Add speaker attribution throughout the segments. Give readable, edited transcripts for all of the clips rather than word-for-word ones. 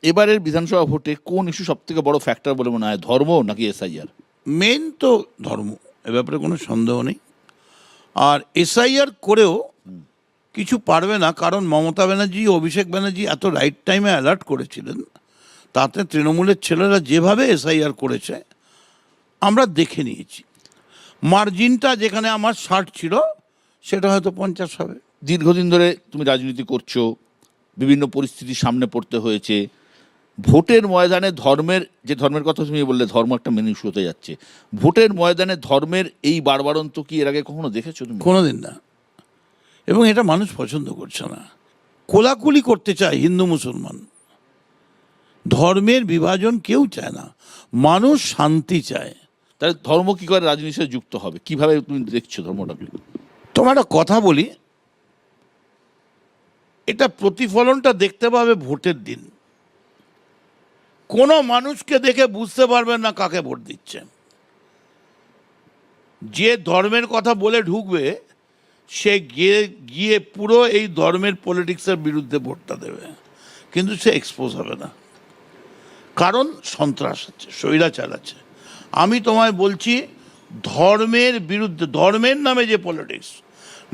Speaker 1: এবারের বিধানসভা ভোটে কোন ইস্যু সব থেকে বড় ফ্যাক্টর বলে মনে হয়, ধর্ম নাকি এসআইআর?
Speaker 2: মেন তো ধর্ম, এ ব্যাপারে কোনো সন্দেহ নেই। আর এসআইআর করেও কিছু পারবে না, কারণ মমতা ব্যানার্জি, অভিষেক ব্যানার্জি এত রাইট টাইমে অ্যালার্ট করেছিলেন। তাতে তৃণমূলের ছেলেরা যেভাবে এসআইআর করেছে আমরা দেখে নিয়েছি। মার্জিনটা যেখানে আমার 60 ছিল সেটা হয়তো 50 হবে।
Speaker 1: দীর্ঘদিন ধরে তুমি রাজনীতি করছো, বিভিন্ন পরিস্থিতির সামনে পড়তে হয়েছে। ভোটের ময়দানে ধর্মের কথা তুমি বললে, ধর্ম একটা মেন ইস্যু হতে যাচ্ছে। ভোটের ময়দানে ধর্মের এই বাড়বাড়ন্ত কি এর আগে কখনো দেখেছো তুমি?
Speaker 2: কোনোদিন না, এবং এটা মানুষ পছন্দ করছে না। কোলাকুলি করতে চায় হিন্দু মুসলমান, ধর্মের বিভাজন কেউ চায় না, মানুষ শান্তি চায়।
Speaker 1: তাহলে ধর্ম কি করে রাজনীতির সাথে যুক্ত হবে? কিভাবে তুমি দেখছো ধর্মটাকে?
Speaker 2: তোমার একটা কথা বলি, এটা প্রতিফলনটা দেখতে পাবে ভোটের দিন। কোনো মানুষকে দেখে বুঝতে পারবেন না কাকে ভোট দিচ্ছে। যে ধর্মের কথা বলে ঢুকবে সে গিয়ে পুরো এই ধর্মের পলিটিক্সের বিরুদ্ধে ভোটটা দেবে, কিন্তু সে এক্সপোজ হবে না, কারণ সন্ত্রাস আছে, স্বৈরাচার আছে। আমি তোমায় বলছি, ধর্মের বিরুদ্ধে, ধর্মের নামে যে পলিটিক্স,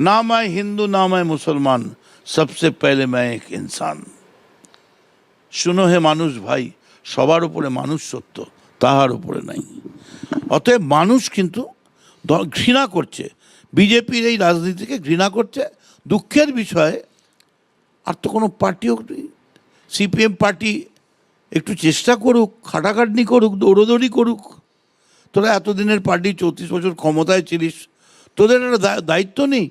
Speaker 2: না मैं হিন্দু না मैं মুসলমান, সবসে পহলে मैं एक इंसान। শুনো হে মানুষ ভাই, সবার উপরে মানুষ সত্য, তাহার উপরে নাই। অতএব মানুষ কিন্তু ঘৃণা করছে, বিজেপির এই রাজনীতিকে ঘৃণা করছে। দুঃখের বিষয়, আর তো কোনো পার্টিও, সিপিএম পার্টি একটু চেষ্টা করুক, খাটাখাটনি করুক, দৌড়োদৌড়ি করুক। তোরা এতদিনের পার্টি, 34 বছর ক্ষমতায় ছিলিস, তোদের একটা দায়িত্ব নেই?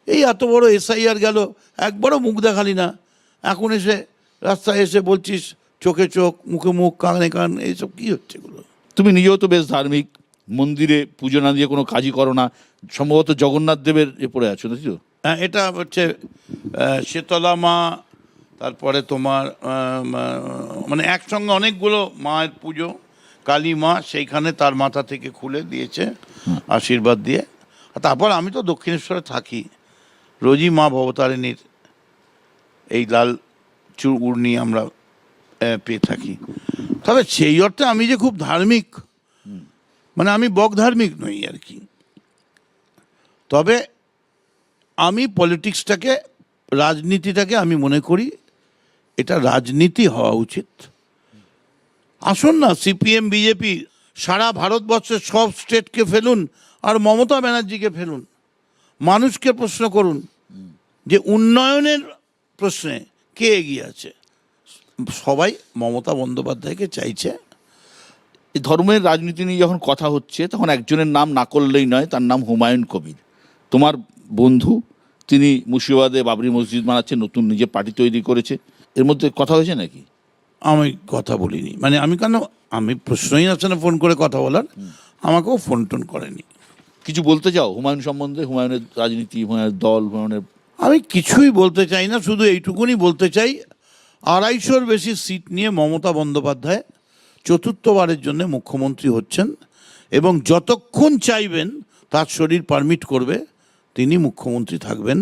Speaker 2: এই এত বড় এসআইআর গেল, একবারও মুখ দেখালি না, এখন এসে রাস্তায় এসে বলছিস চোখে চোখ, মুখে মুখ, কানে কান, এইসব কী হচ্ছে এগুলো?
Speaker 1: তুমি নিজেও তো বেশ ধার্মিক, মন্দিরে পুজো না দিয়ে কোনো কাজই করো না, সম্ভবত জগন্নাথ দেবের পড়ে আছো, নাকি?
Speaker 2: হ্যাঁ, এটা হচ্ছে শীতলা মা, তারপরে তোমার মানে একসঙ্গে অনেকগুলো মায়ের পুজো। কালী মা সেইখানে তার মাথা থেকে খুলে দিয়েছে আশীর্বাদ দিয়ে। তারপর আমি তো দক্ষিণেশ্বরে থাকি, রোজই মা ভবতারিণীর এই লাল চূড়নি আমরা পেয়ে থাকি। তবে সেই অর্থে আমি যে খুব ধার্মিক, মানে আমি বক ধার্মিক নই আর কি। তবে আমি পলিটিক্সটাকে, রাজনীতিটাকে আমি মনে করি এটা রাজনীতি হওয়া উচিত। আসুন না, সিপিএম বিজেপি সারা ভারতবর্ষের সব স্টেটকে ফেলুন আর মমতা ব্যানার্জিকে ফেলুন, মানুষকে প্রশ্ন করুন যে উন্নয়নের প্রশ্নে কে এগিয়ে আছে। সবাই মমতা বন্দ্যোপাধ্যায়কে চাইছে।
Speaker 1: এই ধর্মের রাজনীতি নিয়ে যখন কথা হচ্ছে, তখন একজনের নাম না করলেই নয়, তার নাম হুমায়ুন কবির, তোমার বন্ধু। তিনি মুর্শিদাবাদে বাবরি মসজিদ বানাচ্ছেন, নতুন নিজে পার্টি তৈরি করেছে। এর মধ্যে কথা হয়েছে নাকি?
Speaker 2: আমি কথা বলিনি, মানে আমি কেন, আমি প্রশ্নই আছে না ফোন করে কথা বলার, আমাকেও ফোন টোন করেনি।
Speaker 1: কিছু বলতে চাও হুমায়ুন সম্বন্ধে, হুমায়ুনের রাজনীতি, হুমায়ুনের দল, হুমায়ুনের?
Speaker 2: আমি কিছুই বলতে চাই না, শুধু এইটুকুনি বলতে চাই, 250-র বেশি সিট নিয়ে মমতা বন্দ্যোপাধ্যায় চতুর্থবারের জন্য মুখ্যমন্ত্রী হচ্ছেন, এবং যতক্ষণ চাইবেন তার শরীর পারমিট করবে তিনি মুখ্যমন্ত্রী থাকবেন।